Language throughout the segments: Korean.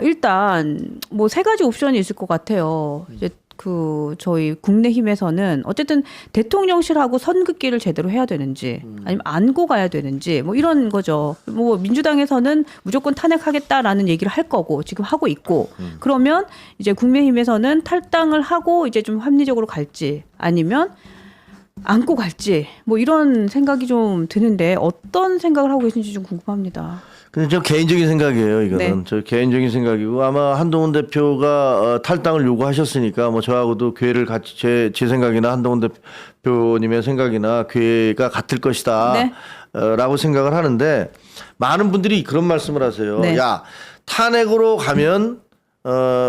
일단 뭐 세 가지 옵션이 있을 것 같아요. 이제 저희 국민의힘에서는 어쨌든 대통령실하고 선긋기를 제대로 해야 되는지 아니면 안고 가야 되는지 뭐 이런 거죠. 뭐 민주당에서는 무조건 탄핵하겠다라는 얘기를 할 거고 지금 하고 있고 그러면 이제 국민의힘에서는 탈당을 하고 이제 좀 합리적으로 갈지 아니면 안고 갈지 뭐 이런 생각이 좀 드는데 어떤 생각을 하고 계신지 좀 궁금합니다. 근데 저 개인적인 생각이에요. 이거는 네. 저 개인적인 생각이고 아마 한동훈 대표가 탈당을 요구하셨으니까 뭐 저하고도 궤를 같이 제 생각이나 한동훈 대표님의 생각이나 궤가 같을 것이다. 네. 라고 생각을 하는데 많은 분들이 그런 말씀을 하세요. 네. 야, 탄핵으로 가면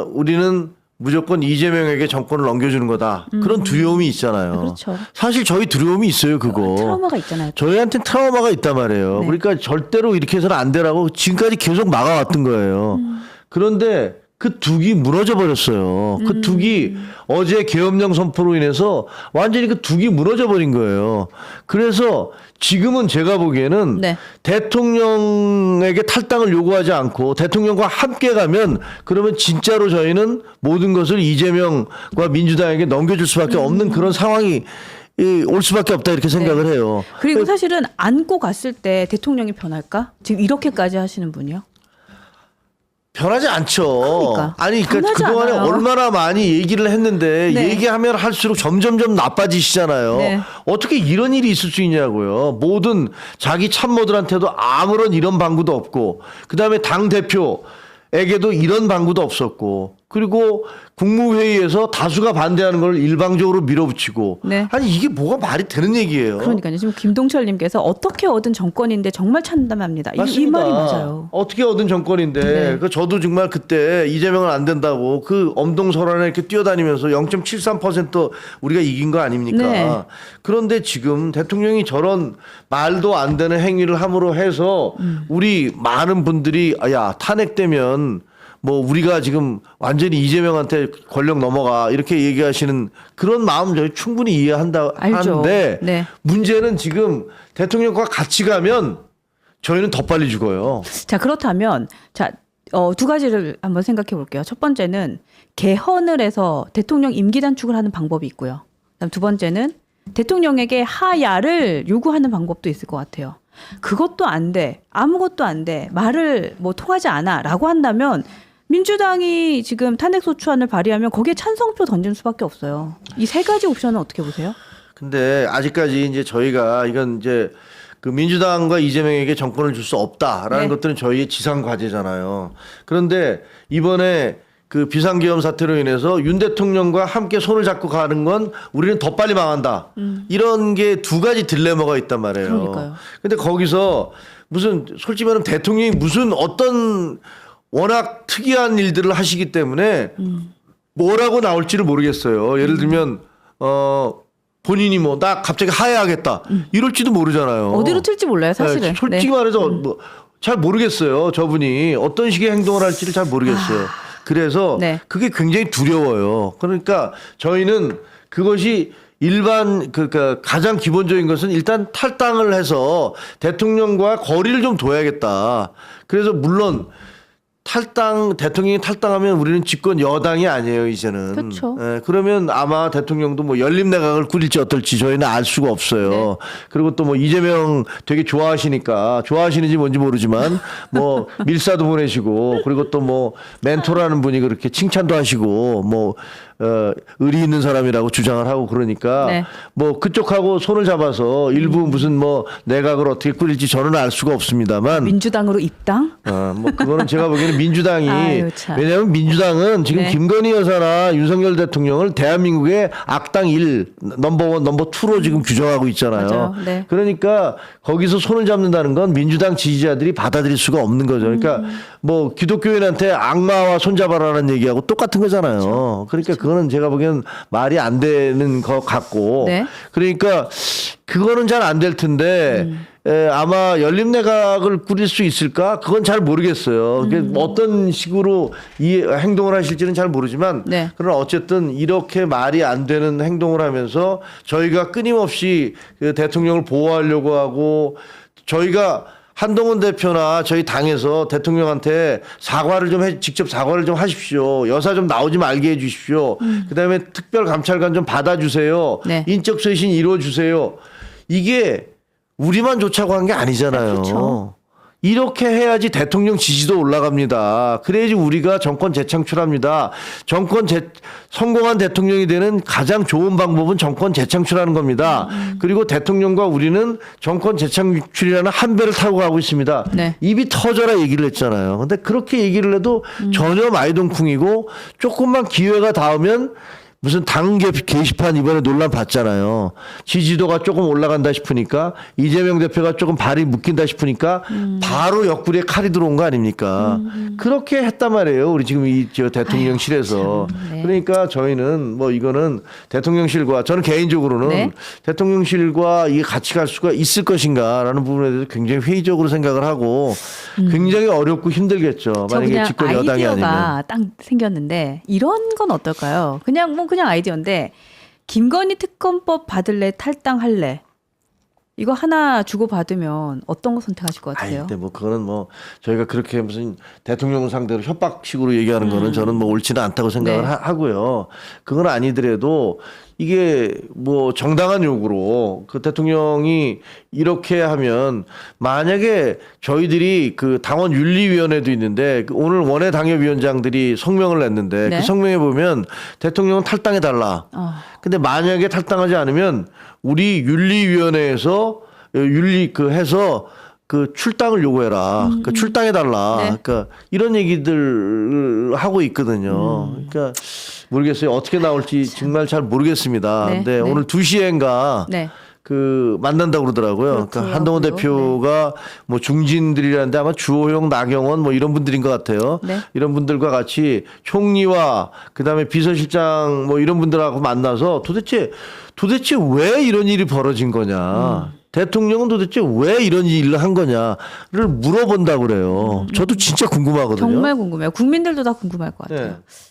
우리는 무조건 이재명에게 정권을 넘겨주는 거다. 그런 두려움이 있잖아요. 그렇죠. 사실 저희 두려움이 있어요, 그거. 트라우마가 있잖아요. 저희한테 트라우마가 있단 말이에요. 네. 그러니까 절대로 이렇게 해서는 안 되라고 지금까지 계속 막아왔던 거예요. 그런데 그 둑이 무너져 버렸어요. 그 둑이 어제 계엄령 선포로 인해서 완전히 그 둑이 무너져 버린 거예요. 그래서 지금은 제가 보기에는 네. 대통령에게 탈당을 요구하지 않고 대통령과 함께 가면 그러면 진짜로 저희는 모든 것을 이재명과 민주당에게 넘겨줄 수밖에 없는 그런 상황이 올 수밖에 없다 이렇게 생각을 해요. 그리고 사실은 안고 갔을 때 대통령이 변할까? 지금 이렇게까지 하시는 분이요? 변하지 않죠. 그러니까. 아니, 그러니까 변하지 그동안에 않아요. 얼마나 많이 얘기를 했는데 네. 얘기하면 할수록 점점점 나빠지시잖아요. 네. 어떻게 이런 일이 있을 수 있냐고요. 모든 자기 참모들한테도 아무런 이런 방구도 없고 그다음에 당 대표에게도 이런 방구도 없었고 그리고 국무회의에서 다수가 반대하는 걸 일방적으로 밀어붙이고 네. 아니 이게 뭐가 말이 되는 얘기예요. 그러니까요. 지금 김동철님께서 어떻게 얻은 정권인데 정말 참담합니다. 이 말이 맞아요. 어떻게 얻은 정권인데 네. 그 저도 정말 그때 이재명은 안 된다고 그 엄동설안에 이렇게 뛰어다니면서 0.73% 우리가 이긴 거 아닙니까? 네. 그런데 지금 대통령이 저런 말도 안 되는 행위를 함으로 해서 우리 많은 분들이 야 탄핵되면 뭐 우리가 지금 완전히 이재명한테 권력 넘어가 이렇게 얘기하시는 그런 마음 저희 충분히 이해한다 알죠. 하는데 네. 문제는 지금 대통령과 같이 가면 저희는 더 빨리 죽어요. 자, 그렇다면 두 가지를 한번 생각해 볼게요. 첫 번째는 개헌을 해서 대통령 임기 단축을 하는 방법이 있고요. 그다음 두 번째는 대통령에게 하야를 요구하는 방법도 있을 것 같아요. 그것도 안 돼. 아무것도 안 돼. 말을 뭐 통하지 않아라고 한다면 민주당이 지금 탄핵소추안을 발의하면 거기에 찬성표 던질 수밖에 없어요. 이 세 가지 옵션은 어떻게 보세요? 근데 아직까지 이제 저희가 이건 이제 그 민주당과 이재명에게 정권을 줄 수 없다라는 네. 것들은 저희의 지상 과제잖아요. 그런데 이번에 그 비상계엄 사태로 인해서 윤 대통령과 함께 손을 잡고 가는 건 우리는 더 빨리 망한다. 이런 게 두 가지 딜레마가 있단 말이에요. 그러니까요. 근데 거기서 무슨 솔직히 말하면 대통령이 무슨 어떤 워낙 특이한 일들을 하시기 때문에 뭐라고 나올지를 모르겠어요. 예를 들면 본인이 뭐 나 갑자기 하야하겠다 이럴지도 모르잖아요. 어디로 튈지 몰라요, 사실은. 네, 솔직히 말해서 뭐 잘 모르겠어요. 저분이 어떤 식의 행동을 할지를 잘 모르겠어요. 그래서 네. 그게 굉장히 두려워요. 그러니까 저희는 그것이 일반 그러니까 가장 기본적인 것은 일단 탈당을 해서 대통령과 거리를 좀 둬야겠다. 그래서 물론 대통령이 탈당하면 우리는 집권 여당이 아니에요, 이제는. 그렇죠. 예, 그러면 아마 대통령도 뭐 연립내각을 꾸릴지 어떨지 저희는 알 수가 없어요. 네. 그리고 또 뭐 이재명 되게 좋아하시는지 뭔지 모르지만 뭐 밀사도 보내시고 그리고 또 뭐 멘토라는 분이 그렇게 칭찬도 하시고 뭐 의리 있는 사람이라고 주장을 하고 그러니까 네. 뭐 그쪽하고 손을 잡아서 일부 무슨 뭐 내각을 어떻게 꾸릴지 저는 알 수가 없습니다만 민주당으로 입당? 뭐 그거는 제가 보기에는 민주당이 아유, 참. 왜냐하면 민주당은 지금 네. 김건희 여사나 윤석열 대통령을 대한민국의 악당 1 넘버 1 넘버 2로 지금 규정하고 있잖아요. 맞아요. 네. 그러니까 거기서 손을 잡는다는 건 민주당 지지자들이 받아들일 수가 없는 거죠. 그러니까 뭐 기독교인한테 악마와 손잡아라는 얘기하고 똑같은 거잖아요. 그러니까 그거는 제가 보기에는 말이 안 되는 것 같고 네. 그러니까 그거는 잘 안 될 텐데 아마 연립내각을 꾸릴 수 있을까? 그건 잘 모르겠어요. 어떤 식으로 이 행동을 하실지는 잘 모르지만 네. 그러나 어쨌든 이렇게 말이 안 되는 행동을 하면서 저희가 끊임없이 그 대통령을 보호하려고 하고 저희가 한동훈 대표나 저희 당에서 대통령한테 직접 사과를 좀 하십시오. 여사 좀 나오지 말게 해 주십시오. 그다음에 특별감찰관 좀 받아주세요. 네. 인적 쇄신 이루어주세요. 이게 우리만 좋자고 한 게 아니잖아요. 그렇죠. 이렇게 해야지 대통령 지지도 올라갑니다. 그래야지 우리가 정권 재창출합니다. 성공한 대통령이 되는 가장 좋은 방법은 정권 재창출하는 겁니다. 그리고 대통령과 우리는 정권 재창출이라는 한 배를 타고 가고 있습니다. 네. 입이 터져라 얘기를 했잖아요. 근데 그렇게 얘기를 해도 전혀 마이동풍이고 조금만 기회가 닿으면 무슨 당 게시판 이번에 논란 봤잖아요. 지지도가 조금 올라간다 싶으니까 이재명 대표가 조금 발이 묶인다 싶으니까 바로 옆구리에 칼이 들어온 거 아닙니까? 그렇게 했단 말이에요. 우리 지금 저 대통령실에서. 아유, 참, 네. 그러니까 저희는 뭐 이거는 대통령실과 저는 개인적으로는 네. 대통령실과 이게 같이 갈 수가 있을 것인가라는 부분에 대해서 굉장히 회의적으로 생각을 하고 굉장히 어렵고 힘들겠죠. 저 만약에 그냥 집권 여당이 아니면. 아이디어가 딱 생겼는데 이런 건 어떨까요? 그냥 아이디어인데 김건희 특검법 받을래 탈당할래 이거 하나 주고 받으면 어떤 거 선택하실 것 아니, 같으세요? 근데 뭐 그거는 뭐 저희가 그렇게 무슨 대통령 상대로 협박식으로 얘기하는 거는 저는 뭐 옳지는 않다고 생각을 네. 하고요. 그건 아니더라도 이게 뭐 정당한 요구로 그 대통령이 이렇게 하면 만약에 저희들이 그 당원 윤리위원회도 있는데 그 오늘 원외 당협위원장들이 성명을 냈는데 네. 그 성명에 보면 대통령은 탈당해 달라. 근데 만약에 탈당하지 않으면 우리 윤리위원회에서 해서 그 출당을 요구해라. 그 출당해 달라. 네. 그러니까 이런 얘기들 하고 있거든요. 그러니까 모르겠어요. 어떻게 나올지 정말 잘 모르겠습니다. 네. 근데 네. 오늘 2시엔가 네. 그 만난다고 그러더라고요. 그러니까 한동훈 그렇더라고요. 대표가 뭐 중진들이라는데 아마 주호영, 나경원 뭐 이런 분들인 것 같아요. 네. 이런 분들과 같이 총리와 그다음에 비서실장 뭐 이런 분들하고 만나서 도대체 왜 이런 일이 벌어진 거냐. 대통령은 도대체 왜 이런 일을 한 거냐를 물어본다고 그래요. 저도 진짜 궁금하거든요. 정말 궁금해요. 국민들도 다 궁금할 것 같아요. 네.